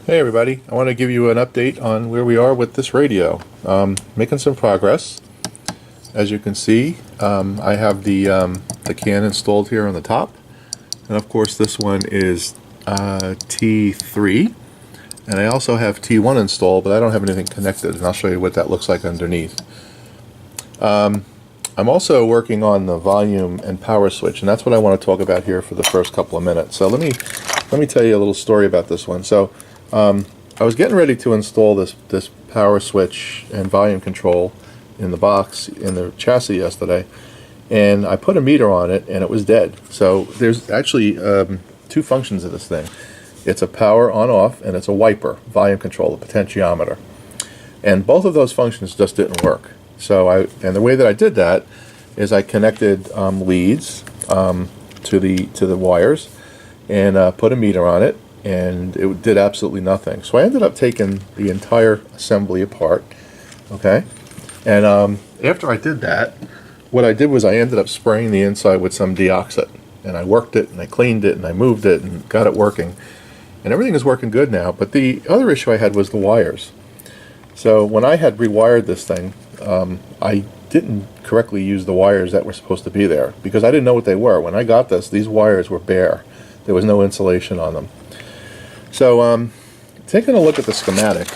Hey everybody, I want to give you an update on where we are with this radio. Making some progress. As you can see, I have the can installed here on the top, and of course this one is T3, and I also have T1 installed, but I don't have anything connected, and I'll show you what that looks like underneath. I'm also working on the volume and power switch, and that's what I want to talk about here for the first couple of minutes. So let me tell you a little story about this one. So I was getting ready to install this power switch and volume control in the box in the chassis yesterday, and I put a meter on it and it was dead. So there's actually two functions of this thing. It's a power on-off and it's a wiper, volume control, a potentiometer. And both of those functions just didn't work. So the way that I did that is I connected leads to the wires and put a meter on it, and it did absolutely nothing. So I ended up taking the entire assembly apart, okay? And after I did that, what I did was I ended up spraying the inside with some deoxit, and I worked it, and I cleaned it, and I moved it, and got it working. And everything is working good now, but the other issue I had was the wires. So when I had rewired this thing, I didn't correctly use the wires that were supposed to be there, because I didn't know what they were. When I got this, these wires were bare. There was no insulation on them. So taking a look at the schematic,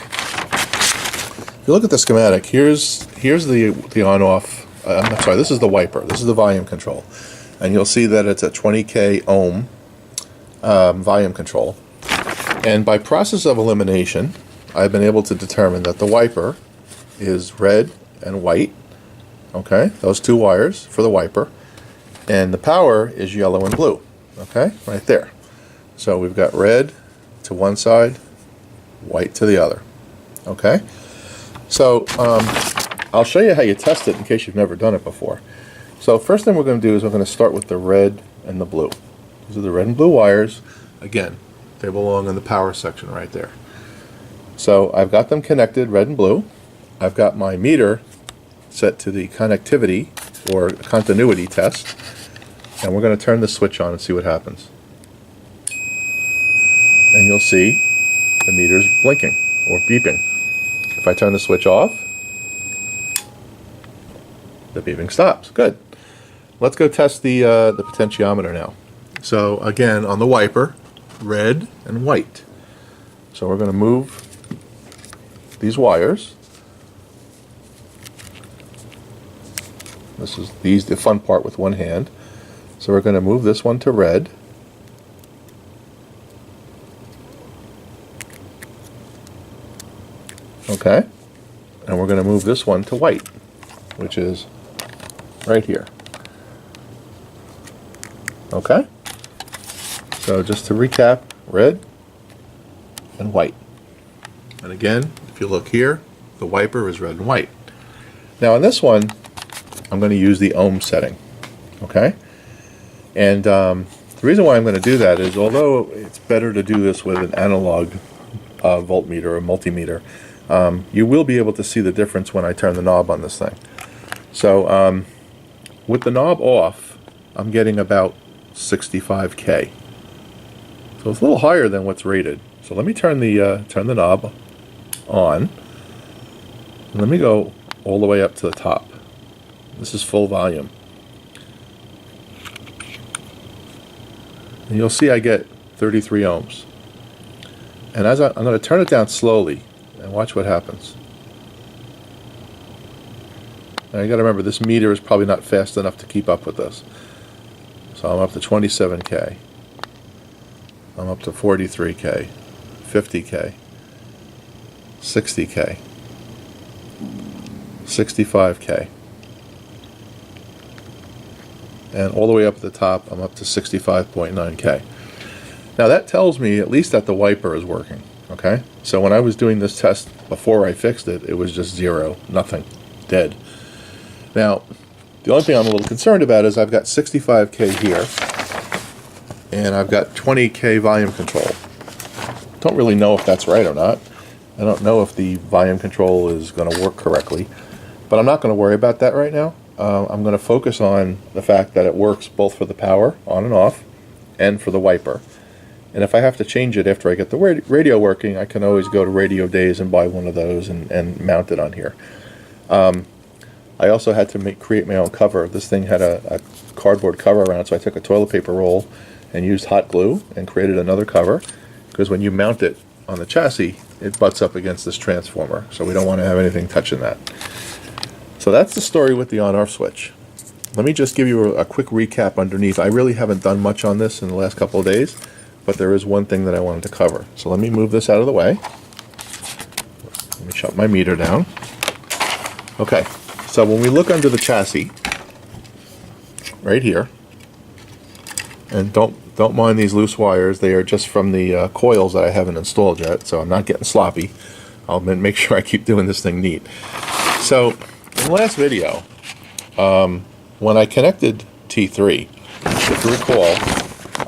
if you look at the schematic, here's the on-off, I'm sorry, this is the wiper, this is the volume control. And you'll see that it's a 20K ohm volume control. And by process of elimination, I've been able to determine that the wiper is red and white, okay, those two wires for the wiper, and the power is yellow and blue, okay, right there. So we've got red to one side, white to the other, okay. So I'll show you how you test it in case you've never done it before. So first thing we're going to do is we're going to start with the red and the blue. These are the red and blue wires. Again, they belong in the power section right there. So I've got them connected, red and blue. I've got my meter set to the connectivity or continuity test, and we're going to turn the switch on and see what happens. And you'll see the meter's blinking or beeping. If I turn the switch off, the beeping stops. Good. Let's go test the potentiometer now. So again, on the wiper, red and white. So we're going to move these wires. This is the fun part with one hand. So we're going to move this one to red. Okay, and we're going to move this one to white, which is right here. Okay, so just to recap, red and white. And again, if you look here, the wiper is red and white. Now on this one, I'm going to use the ohm setting, okay? And the reason why I'm going to do that is, although it's better to do this with an analog voltmeter or multimeter, you will be able to see the difference when I turn the knob on this thing. So with the knob off, I'm getting about 65K. So it's a little higher than what's rated. So let me turn the knob on. And let me go all the way up to the top. This is full volume. And you'll see I get 33 ohms. And as I'm going to turn it down slowly, and watch what happens. Now you got to remember, this meter is probably not fast enough to keep up with this. So I'm up to 27K. I'm up to 43K, 50K, 60K, 65K. And all the way up at the top, I'm up to 65.9K. Now that tells me at least that the wiper is working. Okay, so when I was doing this test before I fixed it, it was just zero, nothing, dead. Now, the only thing I'm a little concerned about is I've got 65K here, and I've got 20K volume control. Don't really know if that's right or not. I don't know if the volume control is going to work correctly, but I'm not going to worry about that right now. I'm going to focus on the fact that it works both for the power, on and off, and for the wiper. And if I have to change it after I get the radio working, I can always go to Radio Days and buy one of those and mount it on here. I also had to create my own cover. This thing had a cardboard cover around it, so I took a toilet paper roll and used hot glue and created another cover, because when you mount it on the chassis, it butts up against this transformer, so we don't want to have anything touching that. So that's the story with the on-off switch. Let me just give you a quick recap underneath. I really haven't done much on this in the last couple of days, but there is one thing that I wanted to cover. So let me move this out of the way. Let me shut my meter down. Okay, so when we look under the chassis, right here, and don't mind these loose wires, they are just from the coils that I haven't installed yet, so I'm not getting sloppy. I'll make sure I keep doing this thing neat. So, in the last video, when I connected T3, if you recall,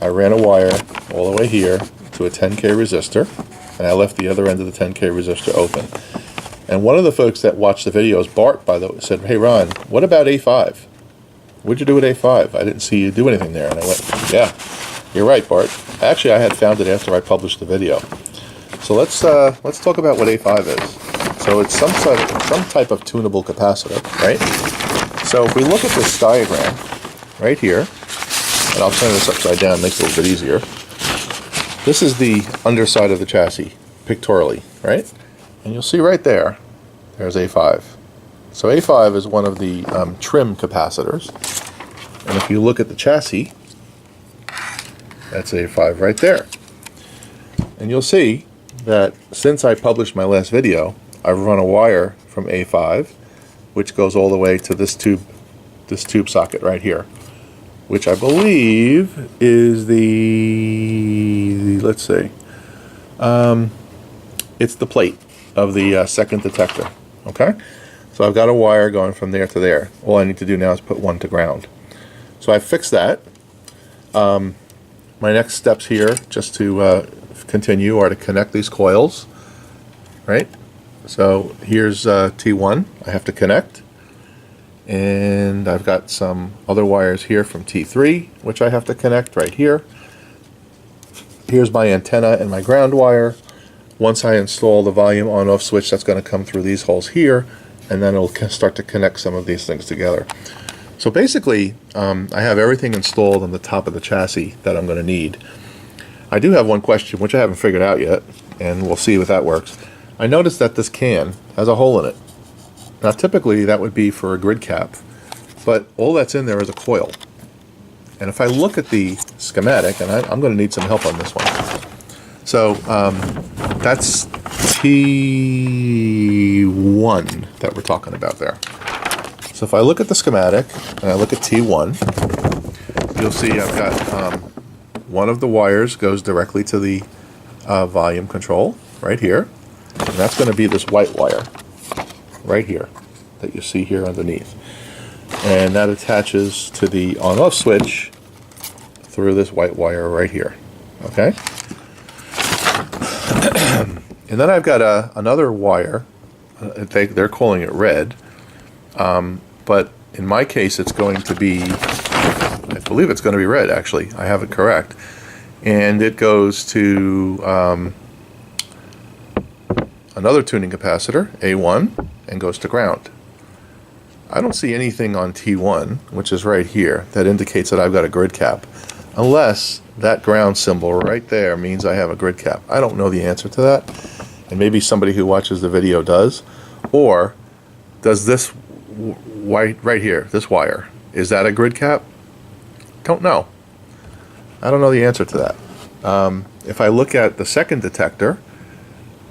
I ran a wire all the way here to a 10K resistor, and I left the other end of the 10K resistor open. And one of the folks that watched the videos, Bart, by the way, said, "Hey Ron, what about A5? What'd you do with A5? I didn't see you do anything there." And I went, "Yeah, you're right, Bart. Actually, I had found it after I published the video." So let's talk about what A5 is. So it's some type of tunable capacitor, right? So if we look at this diagram right here, and I'll turn this upside down, makes it a little bit easier. This is the underside of the chassis, pictorially, right? And you'll see right there, there's A5. So A5 is one of the trim capacitors. And if you look at the chassis, that's A5 right there. And you'll see that since I published my last video, I've run a wire from A5, which goes all the way to this tube socket right here, which I believe is let's see, it's the plate of the second detector, okay? So I've got a wire going from there to there. All I need to do now is put one to ground. So I fixed that. My next steps here, just to continue, are to connect these coils, right? So here's T1 I have to connect, and I've got some other wires here from T3 which I have to connect right here. Here's my antenna and my ground wire. Once I install the volume on-off switch, that's going to come through these holes here, and then it'll start to connect some of these things together. So basically, I have everything installed on the top of the chassis that I'm going to need. I do have one question, which I haven't figured out yet, and we'll see if that works. I noticed that this can has a hole in it. Now typically that would be for a grid cap, but all that's in there is a coil. And if I look at the schematic, and I'm going to need some help on this one. So that's T1 that we're talking about there. So if I look at the schematic and I look at T1, you'll see I've got one of the wires goes directly to the volume control right here, and that's going to be this white wire right here that you see here underneath, and that attaches to the on-off switch through this white wire right here. Okay. And then I've got another wire. They're calling it red, but in my case it's going to be, I believe it's going to be red actually. I have it correct. And it goes to another tuning capacitor, A1, and goes to ground. I don't see anything on T1, which is right here, that indicates that I've got a grid cap, unless that ground symbol right there means I have a grid cap. I don't know the answer to that, and maybe somebody who watches the video does. Or does this white right here, this wire, is that a grid cap? Don't know. I don't know the answer to that. If I look at the second detector,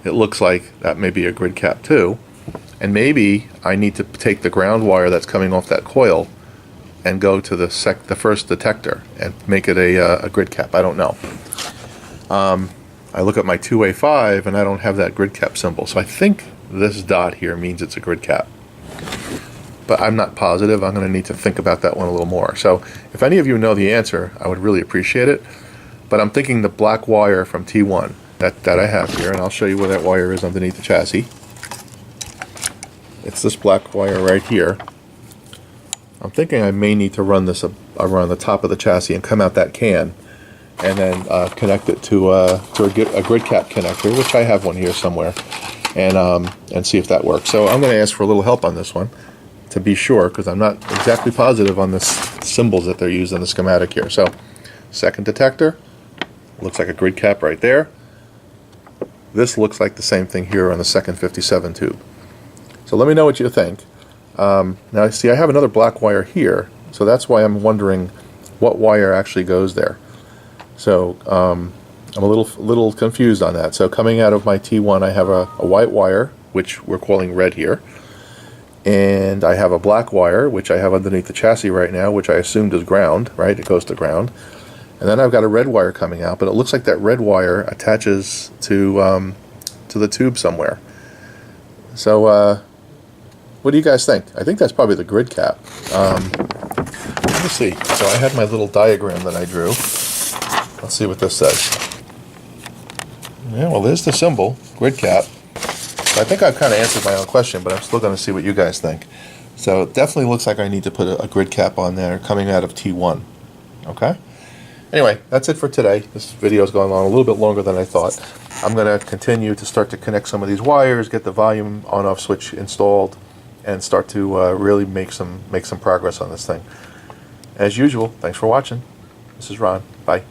it looks like that may be a grid cap too, and maybe I need to take the ground wire that's coming off that coil and go to the first detector and make it a grid cap. I don't know. I look at my 2A5 and I don't have that grid cap symbol, so I think this dot here means it's a grid cap, but I'm not positive. I'm going to need to think about that one a little more. So if any of you know the answer, I would really appreciate it. But I'm thinking the black wire from T1 that I have here, and I'll show you where that wire is underneath the chassis. It's this black wire right here. I'm thinking I may need to run this around the top of the chassis and come out that can and then connect it to a grid cap connector, which I have one here somewhere, and see if that works. So I'm going to ask for a little help on this one to be sure, because I'm not exactly positive on the symbols that they're using in the schematic here. So second detector, looks like a grid cap right there. This looks like the same thing here on the second 57 tube. So let me know what you think. Now see, I have another black wire here, so that's why I'm wondering what wire actually goes there. So I'm a little confused on that. So coming out of my T1, I have a white wire, which we're calling red here, and I have a black wire, which I have underneath the chassis right now, which I assumed is ground, right? It goes to ground. And then I've got a red wire coming out, but it looks like that red wire attaches to the tube somewhere. So what do you guys think? I think that's probably the grid cap. Let me see. So I had my little diagram that I drew. Let's see what this says. Yeah, well, there's the symbol, grid cap. I think I've kind of answered my own question, but I'm still going to see what you guys think. So it definitely looks like I need to put a grid cap on there coming out of T1. Okay? Anyway, that's it for today. This video is going on a little bit longer than I thought. I'm going to continue to start to connect some of these wires, get the volume on-off switch installed, and start to really make some progress on this thing. As usual, thanks for watching. This is Ron. Bye.